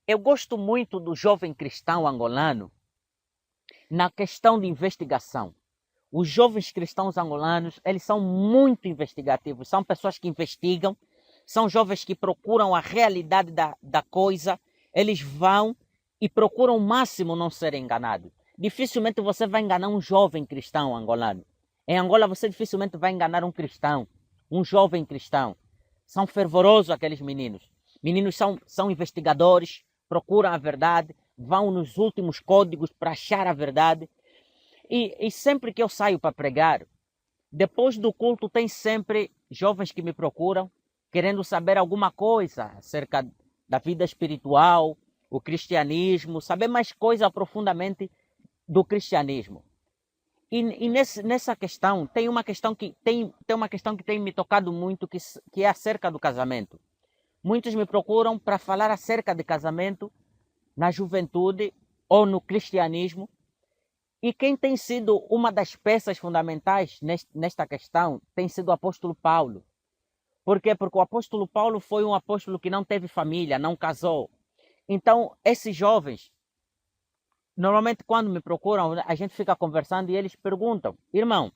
Eu gosto muito do jovem cristão angolano na questão de investigação. Os jovens cristãos angolanos, eles são muito investigativos, são pessoas que investigam, são jovens que procuram a realidade da coisa, eles vão e procuram o máximo não serem enganados. Dificilmente você vai enganar um jovem cristão angolano. Em Angola você dificilmente vai enganar um cristão, um jovem cristão. São fervorosos aqueles meninos. Meninos são investigadores, procuram a verdade, vão nos últimos códigos para achar a verdade. E sempre que eu saio para pregar, depois do culto tem sempre jovens que me procuram, querendo saber alguma coisa acerca da vida espiritual, o cristianismo, saber mais coisa profundamente do cristianismo. E nessa questão, tem uma questão que tem me tocado muito, que é acerca do casamento. Muitos me procuram para falar acerca de casamento na juventude ou no cristianismo. E quem tem sido uma das peças fundamentais nesta questão tem sido o apóstolo Paulo. Por quê? Porque o apóstolo Paulo foi um apóstolo que não teve família, não casou. Então, esses jovens, normalmente quando me procuram, a gente fica conversando e eles perguntam: irmão,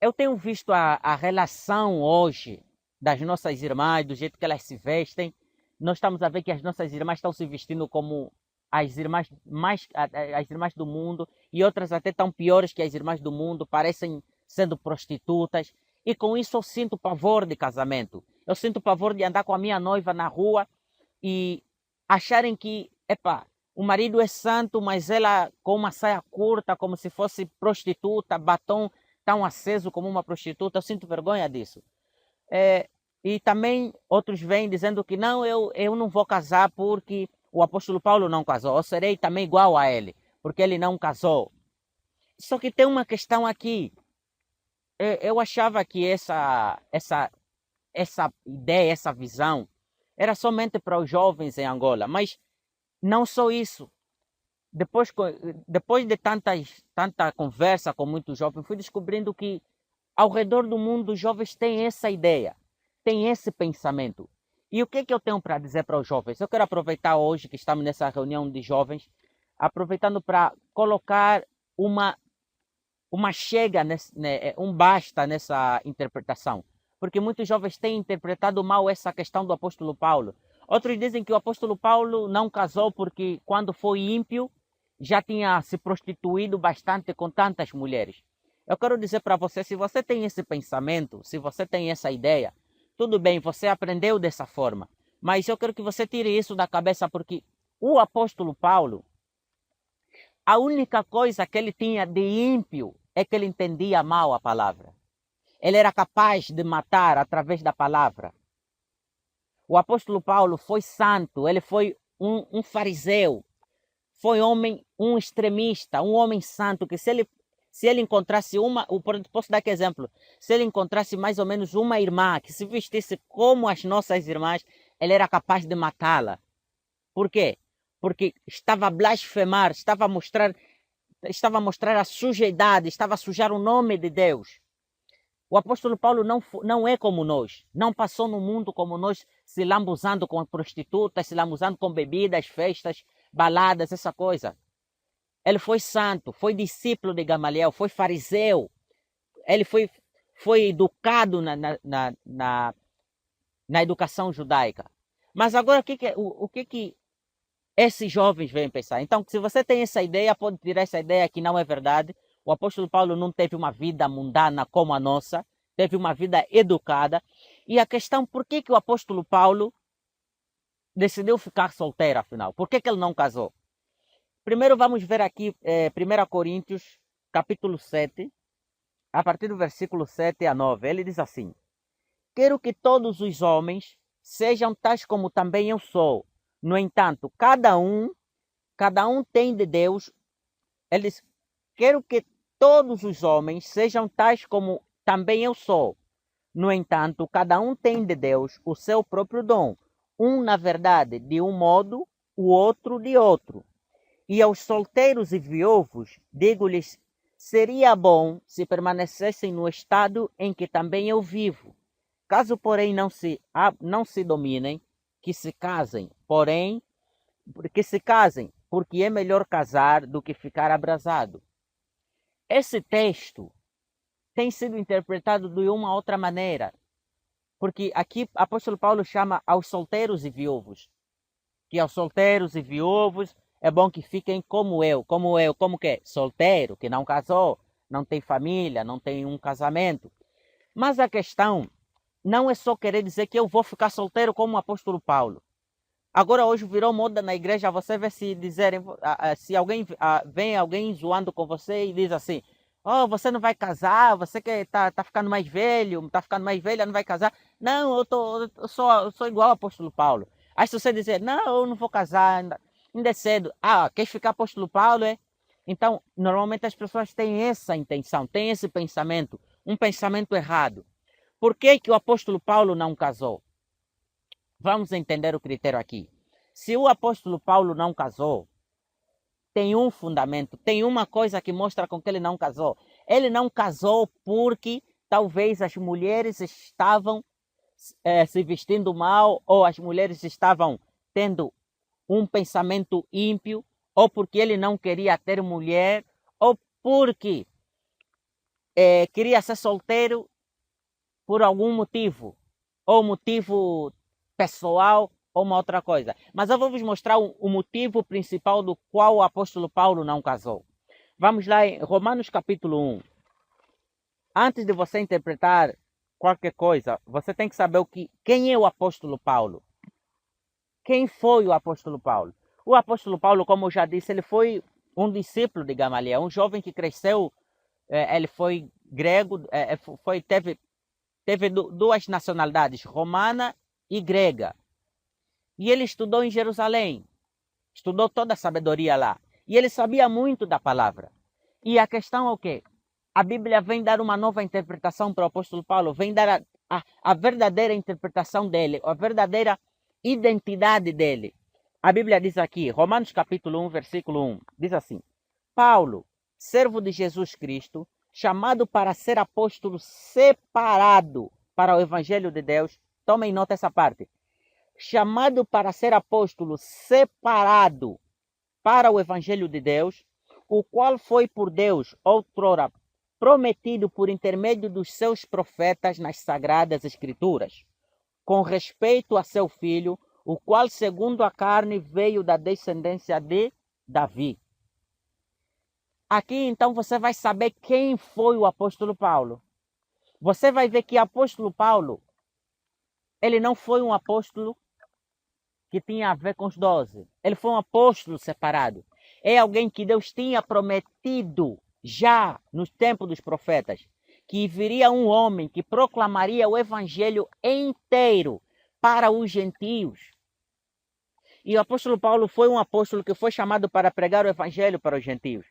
eu tenho visto a relação hoje das nossas irmãs, do jeito que elas se vestem. Nós estamos a ver que as nossas irmãs estão se vestindo como as irmãs as irmãs do mundo, e outras até tão piores que as irmãs do mundo, parecem sendo prostitutas. E com isso eu sinto pavor de casamento. Eu sinto pavor de andar com a minha noiva na rua e acharem que, o marido é santo, mas ela com uma saia curta, como se fosse prostituta, batom tão aceso como uma prostituta. Eu sinto vergonha disso. E também outros vêm dizendo que não, eu não vou casar porque o apóstolo Paulo não casou. Eu serei também igual a ele, porque ele não casou. Só que tem uma questão aqui. Eu achava que essa ideia, essa visão, era somente para os jovens em Angola. Mas não só isso. Depois de tanta conversa com muitos jovens, fui descobrindo que ao redor do mundo os jovens têm essa ideia, têm esse pensamento. E o que eu tenho para dizer para os jovens? Eu quero aproveitar hoje que estamos nessa reunião de jovens, aproveitando para colocar uma chega, um basta nessa interpretação. Porque muitos jovens têm interpretado mal essa questão do apóstolo Paulo. Outros dizem que o apóstolo Paulo não casou porque quando foi ímpio já tinha se prostituído bastante com tantas mulheres. Eu quero dizer para você, se você tem esse pensamento, se você tem essa ideia, tudo bem, você aprendeu dessa forma. Mas eu quero que você tire isso da cabeça, porque o apóstolo Paulo, a única coisa que ele tinha de ímpio é que ele entendia mal a palavra. Ele era capaz de matar através da palavra. O apóstolo Paulo foi santo, ele foi um fariseu, foi um extremista, um homem santo, que se ele encontrasse posso dar aqui exemplo, se ele encontrasse mais ou menos uma irmã que se vestisse como as nossas irmãs, ele era capaz de matá-la. Por quê? Porque estava a blasfemar, estava a mostrar a sujidade, estava a sujar o nome de Deus. O apóstolo Paulo não é como nós, não passou no mundo como nós, se lambuzando com prostitutas, se lambuzando com bebidas, festas, baladas, essa coisa. Ele foi santo, foi discípulo de Gamaliel, foi fariseu, ele foi educado na educação judaica. Mas agora o que esses jovens vêm pensar? Então, se você tem essa ideia, pode tirar essa ideia que não é verdade. O apóstolo Paulo não teve uma vida mundana como a nossa, teve uma vida educada. E a questão, por que o apóstolo Paulo decidiu ficar solteiro, afinal? Por que ele não casou? Primeiro vamos ver aqui 1 Coríntios, capítulo 7, a partir do versículo 7 a 9. Ele diz assim: quero que todos os homens sejam tais como também eu sou. No entanto, cada um tem de Deus. Ele diz: quero que todos os homens sejam tais como também eu sou. No entanto, cada um tem de Deus o seu próprio dom. Um, na verdade, de um modo, o outro de outro. E aos solteiros e viúvos, digo-lhes, seria bom se permanecessem no estado em que também eu vivo. Caso, porém, não se dominem, que se casem, porém, que se casem, porque é melhor casar do que ficar abrasado. Esse texto tem sido interpretado de uma outra maneira, porque aqui o apóstolo Paulo chama aos solteiros e viúvos, que aos solteiros e viúvos é bom que fiquem como como que? Solteiro, que não casou, não tem família, não tem um casamento. Mas a questão não é só querer dizer que eu vou ficar solteiro como o apóstolo Paulo. Agora hoje virou moda na igreja, você vê se dizerem, se alguém vem alguém zoando com você e diz assim, oh, você não vai casar, você que tá ficando mais velho, tá ficando mais velha, não vai casar. Não, eu sou igual ao apóstolo Paulo. Aí se você dizer, não, eu não vou casar, ainda é cedo. Ah, quer ficar apóstolo Paulo, é? Então, normalmente as pessoas têm essa intenção, têm esse pensamento, um pensamento errado. Por que que o apóstolo Paulo não casou? Vamos entender o critério aqui. Se o apóstolo Paulo não casou, tem um fundamento, tem uma coisa que mostra com que ele não casou. Ele não casou porque talvez as mulheres estavam se vestindo mal, ou as mulheres estavam tendo um pensamento ímpio, ou porque ele não queria ter mulher, ou porque queria ser solteiro por algum motivo, ou motivo pessoal, ou uma outra coisa. Mas eu vou vos mostrar o motivo principal do qual o apóstolo Paulo não casou. Vamos lá em Romanos capítulo 1. Antes de você interpretar qualquer coisa, você tem que saber quem é o apóstolo Paulo. Quem foi o apóstolo Paulo? O apóstolo Paulo, como eu já disse, ele foi um discípulo de Gamaliel, um jovem que cresceu, ele foi grego, teve duas nacionalidades, romana e grega. E ele estudou em Jerusalém, estudou toda a sabedoria lá. E ele sabia muito da palavra. E a questão é o quê? A Bíblia vem dar uma nova interpretação para o apóstolo Paulo, vem dar a verdadeira interpretação dele, a verdadeira identidade dele. A Bíblia diz aqui, Romanos capítulo 1, versículo 1, diz assim: Paulo, servo de Jesus Cristo, chamado para ser apóstolo separado para o evangelho de Deus. Tomem nota essa parte. Chamado para ser apóstolo separado para o evangelho de Deus, o qual foi por Deus outrora prometido por intermédio dos seus profetas nas sagradas escrituras, com respeito a seu filho, o qual segundo a carne veio da descendência de Davi. Aqui então você vai saber quem foi o apóstolo Paulo. Você vai ver que o apóstolo Paulo, ele não foi um apóstolo que tinha a ver com os 12. Ele foi um apóstolo separado. É alguém que Deus tinha prometido já nos tempos dos profetas, que viria um homem que proclamaria o evangelho inteiro para os gentios. E o apóstolo Paulo foi um apóstolo que foi chamado para pregar o evangelho para os gentios.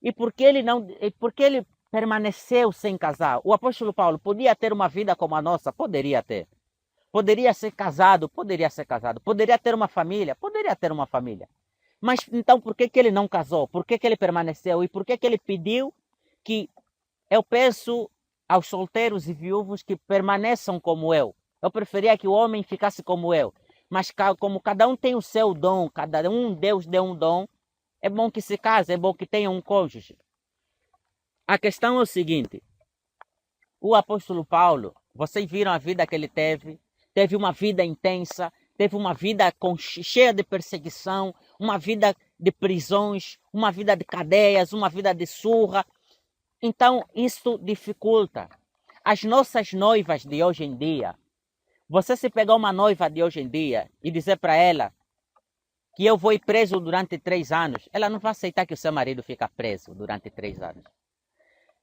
E por que ele permaneceu sem casar? O apóstolo Paulo podia ter uma vida como a nossa? Poderia ter. Poderia ser casado? Poderia ser casado. Poderia ter uma família? Poderia ter uma família. Mas então por que ele não casou? Por que ele permaneceu? E por que ele pediu que eu peço aos solteiros e viúvos que permaneçam como eu? Eu preferia que o homem ficasse como eu. Mas como cada um tem o seu dom, cada um Deus deu um dom, é bom que se case, é bom que tenha um cônjuge. A questão é o seguinte: o apóstolo Paulo, vocês viram a vida que ele teve uma vida intensa, teve uma vida cheia de perseguição, uma vida de prisões, uma vida de cadeias, uma vida de surra. Então, isso dificulta. As nossas noivas de hoje em dia, você se pegar uma noiva de hoje em dia e dizer para ela que eu vou ir preso durante 3 anos, ela não vai aceitar que o seu marido fique preso durante 3 anos.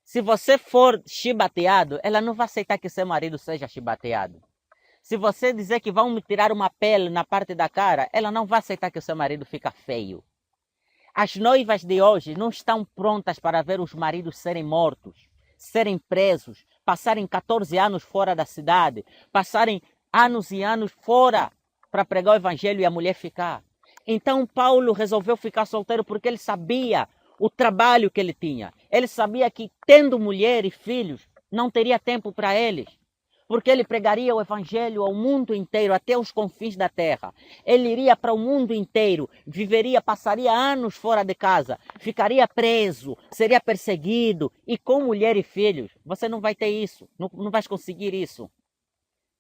Se você for chibateado, ela não vai aceitar que o seu marido seja chibateado. Se você dizer que vão me tirar uma pele na parte da cara, ela não vai aceitar que o seu marido fica feio. As noivas de hoje não estão prontas para ver os maridos serem mortos, serem presos, passarem 14 anos fora da cidade, passarem anos e anos fora para pregar o evangelho e a mulher ficar. Então Paulo resolveu ficar solteiro porque ele sabia o trabalho que ele tinha. Ele sabia que tendo mulher e filhos, não teria tempo para eles. porque ele pregaria o evangelho ao mundo inteiro, até os confins da terra. Ele iria para o mundo inteiro, viveria, passaria anos fora de casa, ficaria preso, seria perseguido, e com mulher e filhos. Você não vai ter isso, não vai conseguir isso.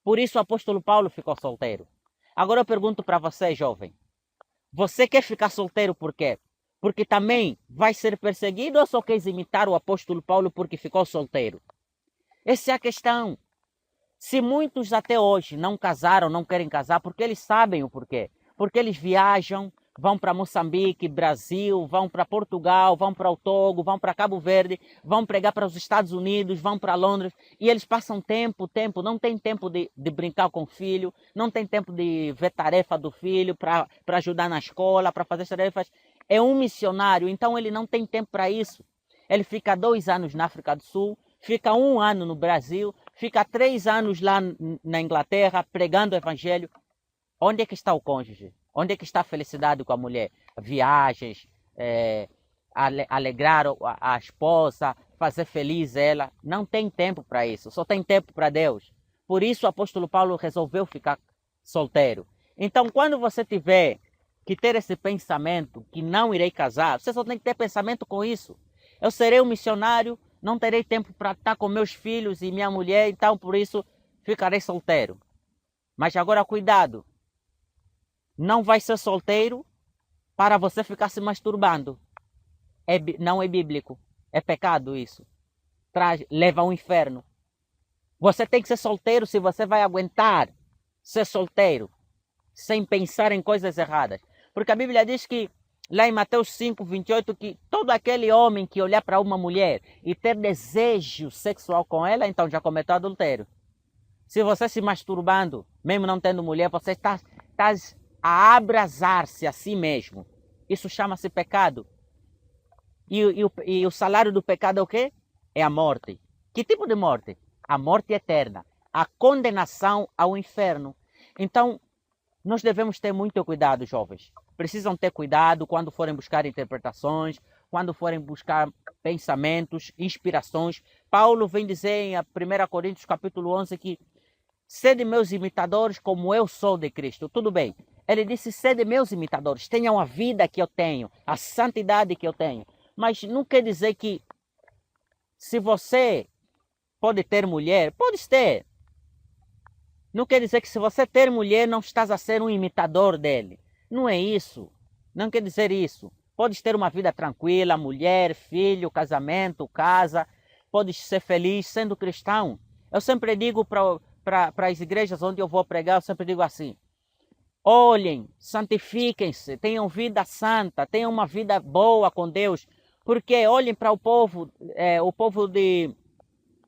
Por isso o apóstolo Paulo ficou solteiro. Agora eu pergunto para você, jovem, você quer ficar solteiro por quê? Porque também vai ser perseguido ou só quer imitar o apóstolo Paulo porque ficou solteiro? Essa é a questão. Se muitos até hoje não casaram, não querem casar, porque eles sabem o porquê. Porque eles viajam, vão para Moçambique, Brasil, vão para Portugal, vão para o Togo, vão para Cabo Verde, vão pregar para os Estados Unidos, vão para Londres, e eles passam tempo, não tem tempo de brincar com o filho, não tem tempo de ver tarefa do filho, para ajudar na escola, para fazer tarefas. É um missionário, então ele não tem tempo para isso. Ele fica 2 anos na África do Sul, fica 1 ano no Brasil, fica 3 anos lá na Inglaterra pregando o evangelho. Onde é que está o cônjuge? Onde é que está a felicidade com a mulher? Viagens, alegrar a esposa, fazer feliz ela. Não tem tempo para isso, só tem tempo para Deus. Por isso o apóstolo Paulo resolveu ficar solteiro. Então, quando você tiver que ter esse pensamento que não irei casar, você só tem que ter pensamento com isso. Eu serei um missionário, não terei tempo para estar com meus filhos e minha mulher, então por isso ficarei solteiro. Mas agora cuidado, não vai ser solteiro para você ficar se masturbando. Não é bíblico, é pecado isso. Leva ao inferno. Você tem que ser solteiro se você vai aguentar ser solteiro, sem pensar em coisas erradas. Porque a Bíblia diz que, lá em Mateus 5:28, que todo aquele homem que olhar para uma mulher e ter desejo sexual com ela, então já cometeu adultério. Se você se masturbando, mesmo não tendo mulher, você está a abrasar-se a si mesmo. Isso chama-se pecado. E o salário do pecado é o quê? É a morte. Que tipo de morte? A morte eterna. A condenação ao inferno. Então, nós devemos ter muito cuidado, jovens. Precisam ter cuidado quando forem buscar interpretações, quando forem buscar pensamentos, inspirações. Paulo vem dizer em 1 Coríntios capítulo 11 que sede meus imitadores como eu sou de Cristo. Tudo bem. Ele disse, sede meus imitadores, tenham a vida que eu tenho, a santidade que eu tenho. Mas não quer dizer que se você pode ter mulher, pode ter. Não quer dizer que se você ter mulher, não estás a ser um imitador dele. Não é isso. Não quer dizer isso. Podes ter uma vida tranquila, mulher, filho, casamento, casa. Podes ser feliz sendo cristão. Eu sempre digo para as igrejas onde eu vou pregar, eu sempre digo assim. Olhem, santifiquem-se, tenham vida santa, tenham uma vida boa com Deus. Porque olhem para o povo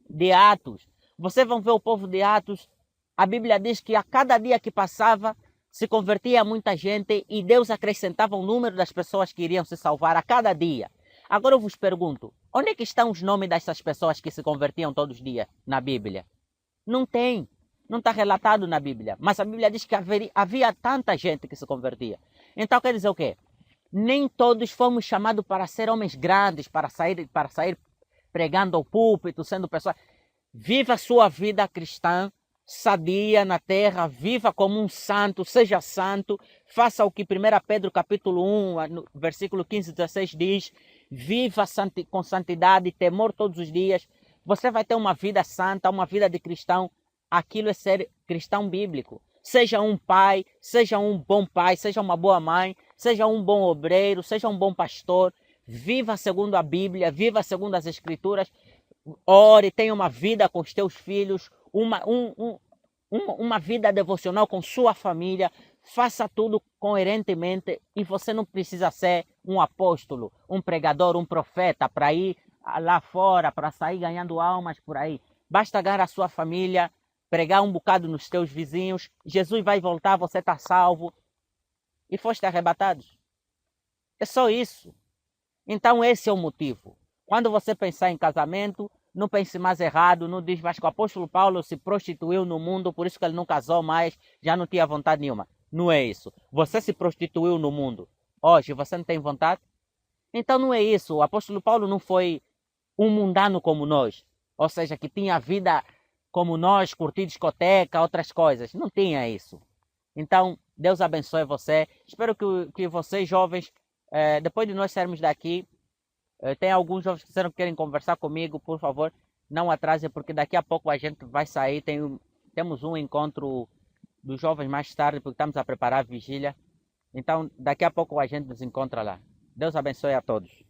de Atos. Vocês vão ver o povo de Atos. A Bíblia diz que a cada dia que passava se convertia muita gente e Deus acrescentava o número das pessoas que iriam se salvar a cada dia. Agora eu vos pergunto, onde é que estão os nomes dessas pessoas que se convertiam todos os dias na Bíblia? Não tem, não está relatado na Bíblia. Mas a Bíblia diz que havia tanta gente que se convertia. Então quer dizer o quê? Nem todos fomos chamados para ser homens grandes, para sair pregando ao púlpito, sendo pessoas. Viva a sua vida cristã, sadia na terra, viva como um santo, seja santo, faça o que 1 Pedro capítulo 1, no versículo 15 e 16 diz, viva com santidade e temor todos os dias, você vai ter uma vida santa, uma vida de cristão, aquilo é ser cristão bíblico. Seja um pai, seja um bom pai, seja uma boa mãe, seja um bom obreiro, seja um bom pastor, viva segundo a Bíblia, viva segundo as Escrituras, ore, tenha uma vida com os teus filhos, uma vida devocional com sua família, faça tudo coerentemente e você não precisa ser um apóstolo, um pregador, um profeta para ir lá fora, para sair ganhando almas por aí. Basta ganhar a sua família, pregar um bocado nos teus vizinhos, Jesus vai voltar, você está salvo e foste arrebatados. É só isso. Então esse é o motivo. Quando você pensar em casamento, não pense mais errado, não diz mais que o apóstolo Paulo se prostituiu no mundo, por isso que ele não casou mais, já não tinha vontade nenhuma. Não é isso. Você se prostituiu no mundo. Hoje você não tem vontade? Então não é isso. O apóstolo Paulo não foi um mundano como nós. Ou seja, que tinha a vida como nós, curtir discoteca, outras coisas. Não tinha isso. Então, Deus abençoe você. Espero que vocês, jovens, depois de nós sairmos daqui, tem alguns jovens que querem conversar comigo, por favor, não atrasem, porque daqui a pouco a gente vai sair. Temos um encontro dos jovens mais tarde, porque estamos a preparar a vigília. Então, daqui a pouco a gente nos encontra lá. Deus abençoe a todos.